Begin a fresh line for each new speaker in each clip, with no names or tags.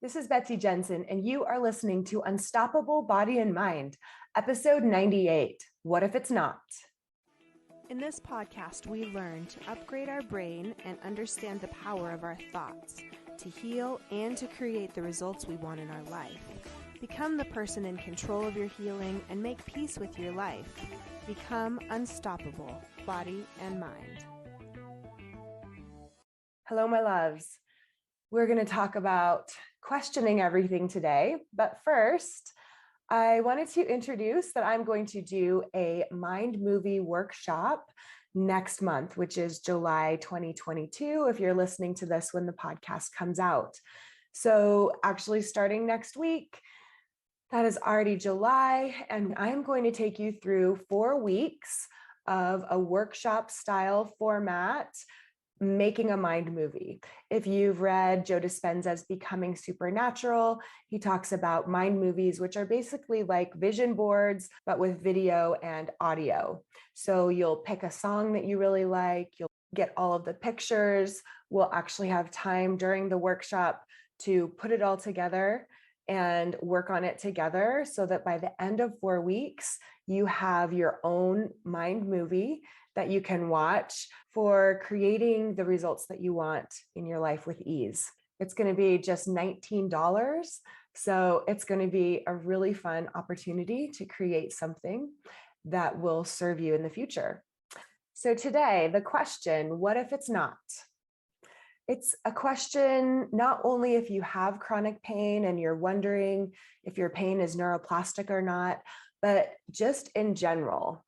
This is Betsy Jensen, and you are listening to Unstoppable Body and Mind, episode 98. What if it's not?
In this podcast, we learn to upgrade our brain and understand the power of our thoughts, to heal and to create the results we want in our life. Become the person in control of your healing and make peace with your life. Become unstoppable, body and mind.
Hello, my loves. We're going to talk about questioning everything today. But first, I wanted to introduce that I'm going to do a mind movie workshop next month, which is July 2022, if you're listening to this when the podcast comes out. So actually starting next week, that is already July, and I'm going to take you through 4 weeks of a workshop style format, making a mind movie. If you've read Joe Dispenza's Becoming Supernatural, he talks about mind movies, which are basically like vision boards, but with video and audio. So you'll pick a song that you really like, you'll get all of the pictures. We'll actually have time during the workshop to put it all together and work on it together so that by the end of 4 weeks, you have your own mind movie that you can watch for creating the results that you want in your life with ease. It's going to be just $19. So it's going to be a really fun opportunity to create something that will serve you in the future. So today, the question, what if it's not? It's a question not only if you have chronic pain and you're wondering if your pain is neuroplastic or not, but just in general.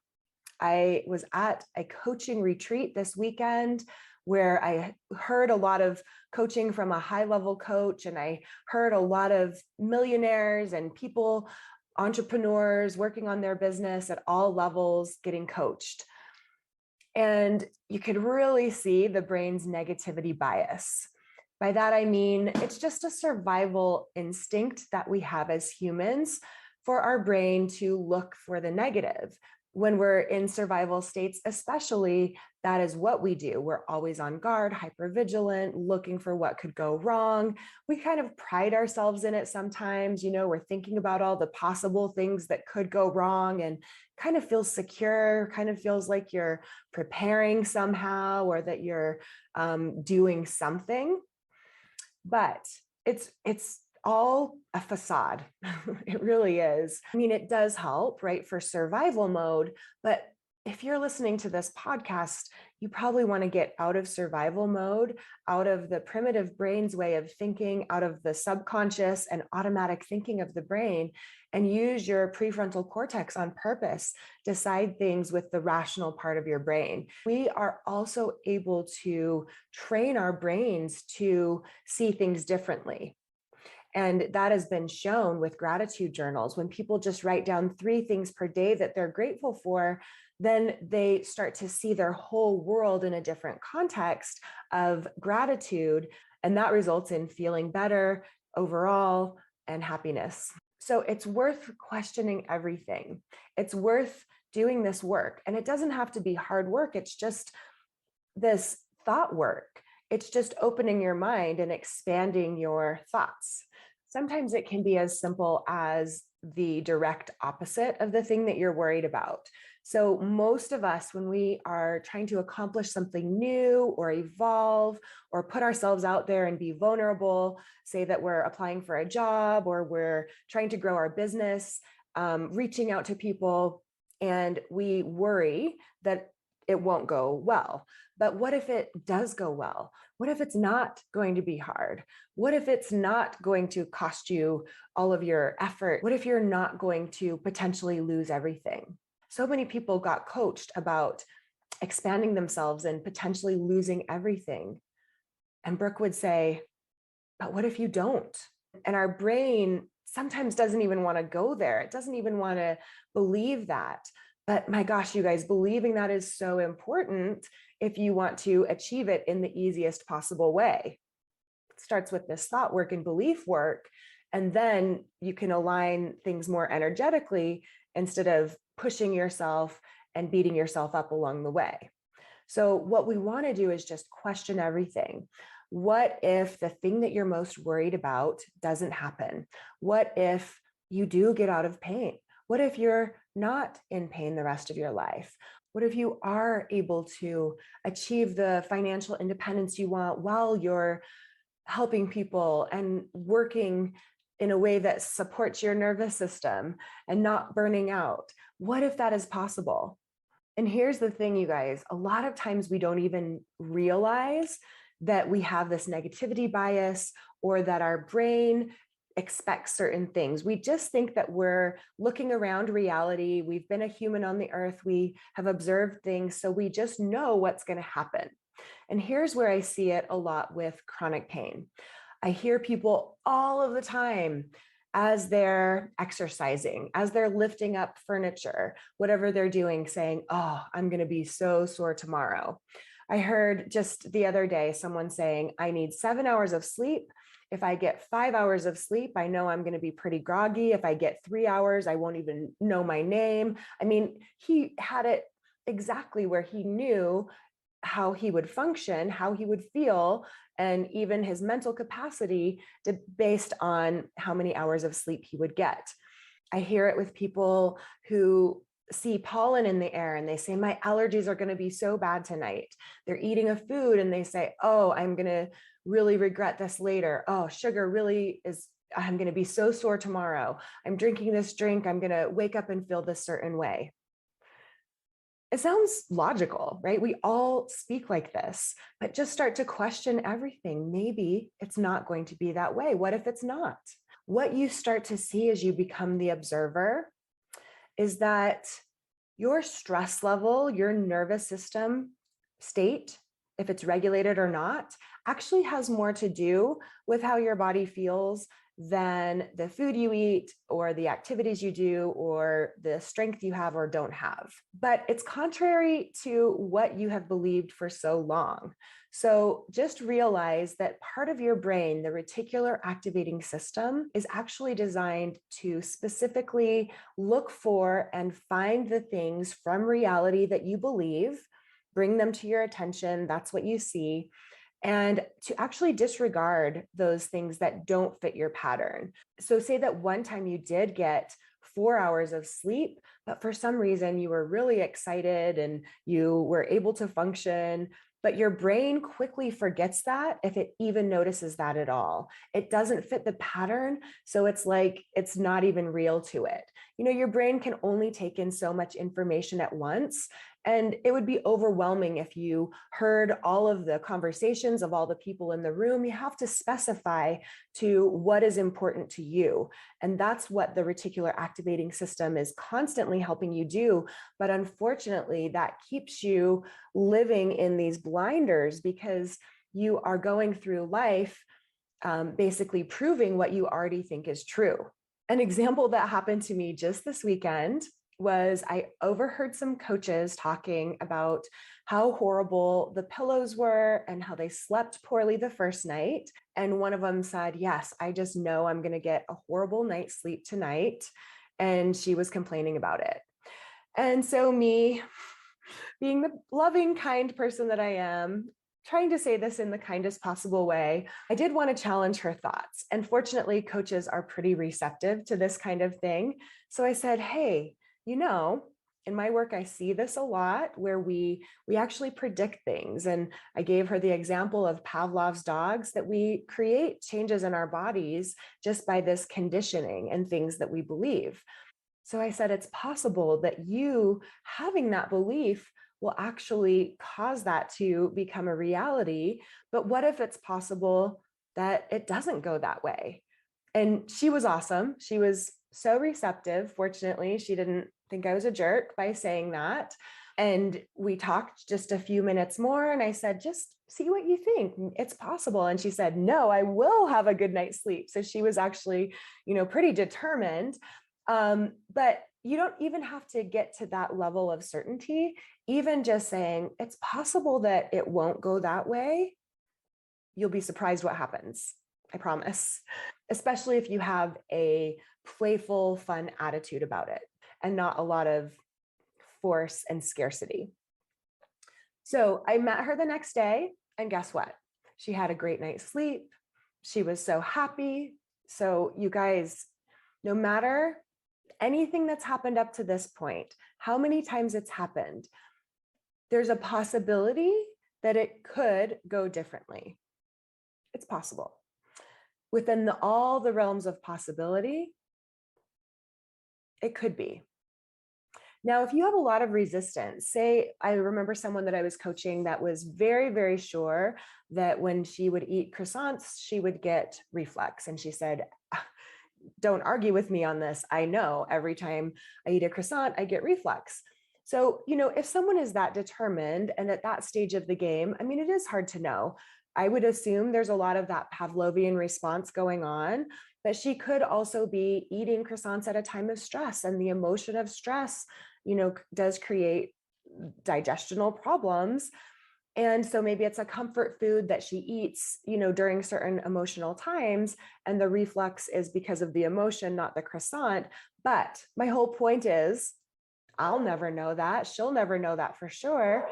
I was at a coaching retreat this weekend where I heard a lot of coaching from a high-level coach, and I heard a lot of millionaires and people, entrepreneurs working on their business at all levels getting coached. And you could really see the brain's negativity bias. By that, I mean, it's just a survival instinct that we have as humans for our brain to look for the negative. When we're in survival states, especially, that is what we do. We're always on guard, hypervigilant, looking for what could go wrong. We kind of pride ourselves in it sometimes. We're thinking about all the possible things that could go wrong and kind of feels secure, kind of feels like you're preparing somehow or that you're doing something. But it's all a facade. It really is. I mean, it does help, right, for survival mode. But if you're listening to this podcast, you probably want to get out of survival mode, out of the primitive brain's way of thinking, out of the subconscious and automatic thinking of the brain, and use your prefrontal cortex on purpose. Decide things with the rational part of your brain. We are also able to train our brains to see things differently. And that has been shown with gratitude journals. When people just write down 3 things per day that they're grateful for, then they start to see their whole world in a different context of gratitude. And that results in feeling better overall and happiness. So it's worth questioning everything. It's worth doing this work. And it doesn't have to be hard work. It's just this thought work. It's just opening your mind and expanding your thoughts. Sometimes it can be as simple as the direct opposite of the thing that you're worried about. So most of us, when we are trying to accomplish something new or evolve or put ourselves out there and be vulnerable, say that we're applying for a job or we're trying to grow our business, reaching out to people, and we worry that it won't go well. But what if it does go well? What if it's not going to be hard? What if it's not going to cost you all of your effort? What if you're not going to potentially lose everything? So many people got coached about expanding themselves and potentially losing everything. And Brooke would say, but what if you don't? And our brain sometimes doesn't even want to go there. It doesn't even want to believe that. But my gosh, you guys, believing that is so important if you want to achieve it in the easiest possible way. It starts with this thought work and belief work, and then you can align things more energetically instead of pushing yourself and beating yourself up along the way. So what we want to do is just question everything. What if the thing that you're most worried about doesn't happen? What if you do get out of pain? What if you're not in pain the rest of your life? What if you are able to achieve the financial independence you want while you're helping people and working in a way that supports your nervous system and not burning out? What if that is possible? And here's the thing, you guys, a lot of times we don't even realize that we have this negativity bias or that our brain expects certain things. We just think that we're looking around reality. We've been a human on the earth. We have observed things. So we just know what's going to happen. And here's where I see it a lot with chronic pain. I hear people all of the time as they're exercising, as they're lifting up furniture, whatever they're doing, saying, oh, I'm going to be so sore tomorrow. I heard just the other day someone saying, I need 7 hours of sleep. If I get 5 hours of sleep, I know I'm going to be pretty groggy. If I get 3 hours, I won't even know my name. I mean, he had it exactly where he knew how he would function, how he would feel, and even his mental capacity based on how many hours of sleep he would get. I hear it with people who see pollen in the air and they say, my allergies are going to be so bad tonight. They're eating a food and they say, oh, I'm going to really regret this later. Oh, sugar really is, I'm going to be so sore tomorrow. I'm drinking this drink. I'm going to wake up and feel this certain way. It sounds logical, right? We all speak like this, but just start to question everything. Maybe it's not going to be that way. What if it's not? What you start to see as you become the observer is that your stress level, your nervous system state, if it's regulated or not, actually has more to do with how your body feels than the food you eat or the activities you do or the strength you have or don't have. But it's contrary to what you have believed for so long. So just realize that part of your brain, the reticular activating system, is actually designed to specifically look for and find the things from reality that you believe, bring them to your attention. That's what you see. And to actually disregard those things that don't fit your pattern. So say that one time you did get 4 hours of sleep, but for some reason you were really excited and you were able to function, but your brain quickly forgets that if it even notices that at all. It doesn't fit the pattern. So it's like, it's not even real to it. You know, your brain can only take in so much information at once. And it would be overwhelming if you heard all of the conversations of all the people in the room. You have to specify to what is important to you. And that's what the reticular activating system is constantly helping you do. But unfortunately, that keeps you living in these blinders because you are going through life basically proving what you already think is true. An example that happened to me just this weekend was I overheard some coaches talking about how horrible the pillows were and how they slept poorly the first night. And one of them said, yes, I just know I'm going to get a horrible night's sleep tonight. And she was complaining about it. And so me, being the loving, kind person that I am, trying to say this in the kindest possible way, I did want to challenge her thoughts. And fortunately, coaches are pretty receptive to this kind of thing. So I said, hey, you know, in my work, I see this a lot where we actually predict things. And I gave her the example of Pavlov's dogs, that we create changes in our bodies just by this conditioning and things that we believe. So I said, it's possible that you having that belief will actually cause that to become a reality. But what if it's possible that it doesn't go that way? And she was awesome. She was so receptive. Fortunately, she didn't think I was a jerk by saying that. And we talked just a few minutes more. And I said, just see what you think. It's possible. And she said, no, I will have a good night's sleep. So she was actually, pretty determined. But you don't even have to get to that level of certainty. Even just saying it's possible that it won't go that way, you'll be surprised what happens. I promise. Especially if you have a playful, fun attitude about it and not a lot of force and scarcity. So I met her the next day, and guess what? She had a great night's sleep. She was so happy. So you guys, no matter anything that's happened up to this point, how many times it's happened, there's a possibility that it could go differently. It's possible. Within all the realms of possibility, it could be. Now, if you have a lot of resistance, say, I remember someone that I was coaching that was very, very sure that when she would eat croissants, she would get reflux. And she said, don't argue with me on this. I know every time I eat a croissant, I get reflux. So, if someone is that determined and at that stage of the game, I mean, it is hard to know. I would assume there's a lot of that Pavlovian response going on, but she could also be eating croissants at a time of stress, and the emotion of stress, does create digestional problems. And so maybe it's a comfort food that she eats, during certain emotional times, and the reflux is because of the emotion, not the croissant. But my whole point is, I'll never know that. She'll never know that for sure.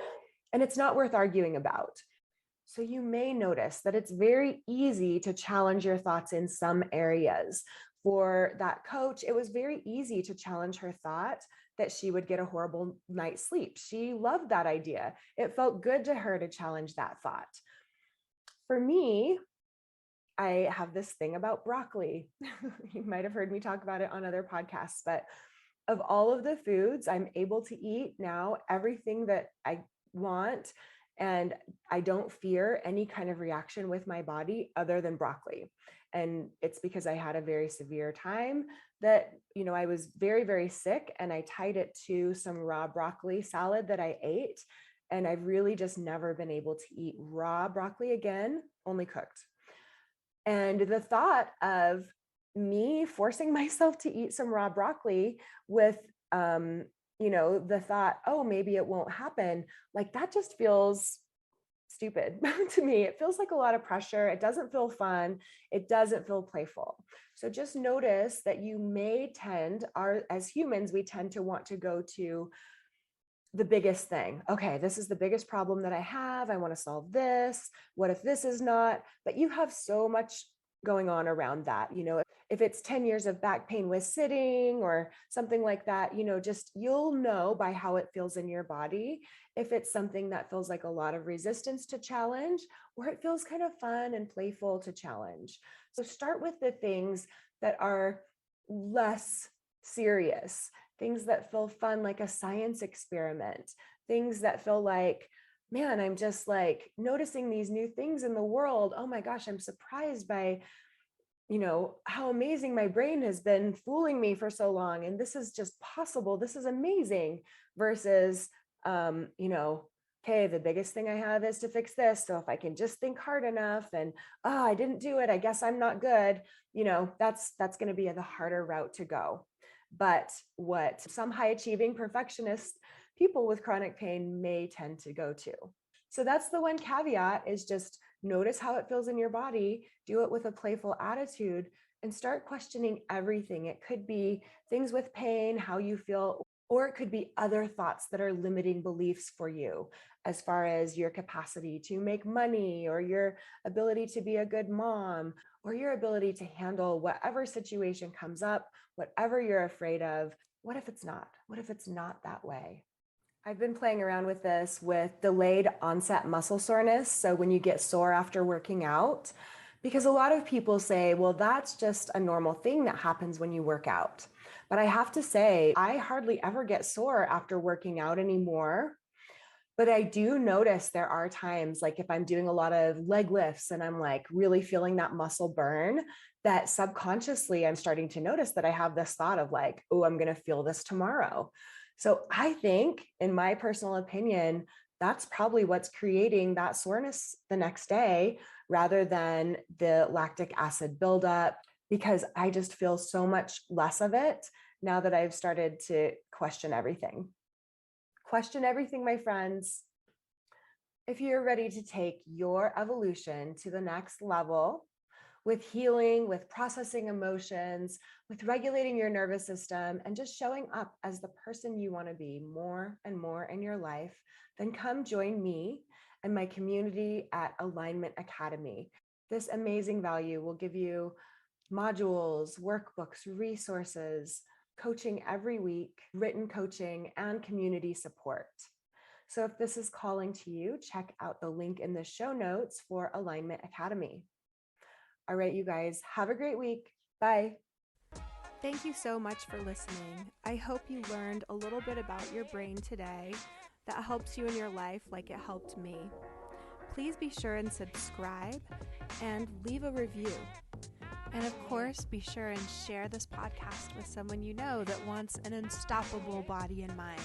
And it's not worth arguing about. So you may notice that it's very easy to challenge your thoughts in some areas. For that coach, it was very easy to challenge her thought that she would get a horrible night's sleep. She loved that idea. It felt good to her to challenge that thought. For me, I have this thing about broccoli. You might have heard me talk about it on other podcasts, but of all of the foods I'm able to eat now, everything that I want, and I don't fear any kind of reaction with my body other than broccoli. And it's because I had a very severe time that, I was very, very sick, and I tied it to some raw broccoli salad that I ate. And I've really just never been able to eat raw broccoli again, only cooked. And the thought of me forcing myself to eat some raw broccoli with, the thought, oh, maybe it won't happen, like that just feels stupid to me. It feels like a lot of pressure. It doesn't feel fun. It doesn't feel playful. So just notice that you may as humans, we tend to want to go to the biggest thing. Okay, this is the biggest problem that I have. I want to solve this. What if this is not? But you have so much going on around that. If it's 10 years of back pain with sitting or something like that, just you'll know by how it feels in your body if it's something that feels like a lot of resistance to challenge, or it feels kind of fun and playful to challenge. So start with the things that are less serious, things that feel fun, like a science experiment, things that feel like, man, I'm just like noticing these new things in the world. Oh my gosh, I'm surprised by, how amazing my brain has been fooling me for so long. And this is just possible. This is amazing versus, okay, the biggest thing I have is to fix this. So if I can just think hard enough and, I didn't do it, I guess I'm not good. That's going to be the harder route to go. But what some high achieving perfectionist people with chronic pain may tend to go to. So that's the one caveat, is just notice how it feels in your body, do it with a playful attitude, and start questioning everything. It could be things with pain, how you feel, or it could be other thoughts that are limiting beliefs for you, as far as your capacity to make money, or your ability to be a good mom, or your ability to handle whatever situation comes up, whatever you're afraid of. What if it's not? What if it's not that way? I've been playing around with this with delayed onset muscle soreness. So when you get sore after working out, because a lot of people say, well, that's just a normal thing that happens when you work out. But I have to say, I hardly ever get sore after working out anymore. But I do notice there are times, like if I'm doing a lot of leg lifts and I'm like really feeling that muscle burn, that subconsciously I'm starting to notice that I have this thought of like, oh, I'm going to feel this tomorrow. So I think, in my personal opinion, that's probably what's creating that soreness the next day, rather than the lactic acid buildup, because I just feel so much less of it now that I've started to question everything. Question everything, my friends. If you're ready to take your evolution to the next level with healing, with processing emotions, with regulating your nervous system, and just showing up as the person you want to be more and more in your life, then come join me and my community at Alignment Academy. This amazing value will give you modules, workbooks, resources, coaching every week, written coaching, and community support. So if this is calling to you, check out the link in the show notes for Alignment Academy. All right, you guys, have a great week. Bye.
Thank you so much for listening. I hope you learned a little bit about your brain today that helps you in your life like it helped me. Please be sure and subscribe and leave a review. And of course, be sure and share this podcast with someone you know that wants an unstoppable body and mind.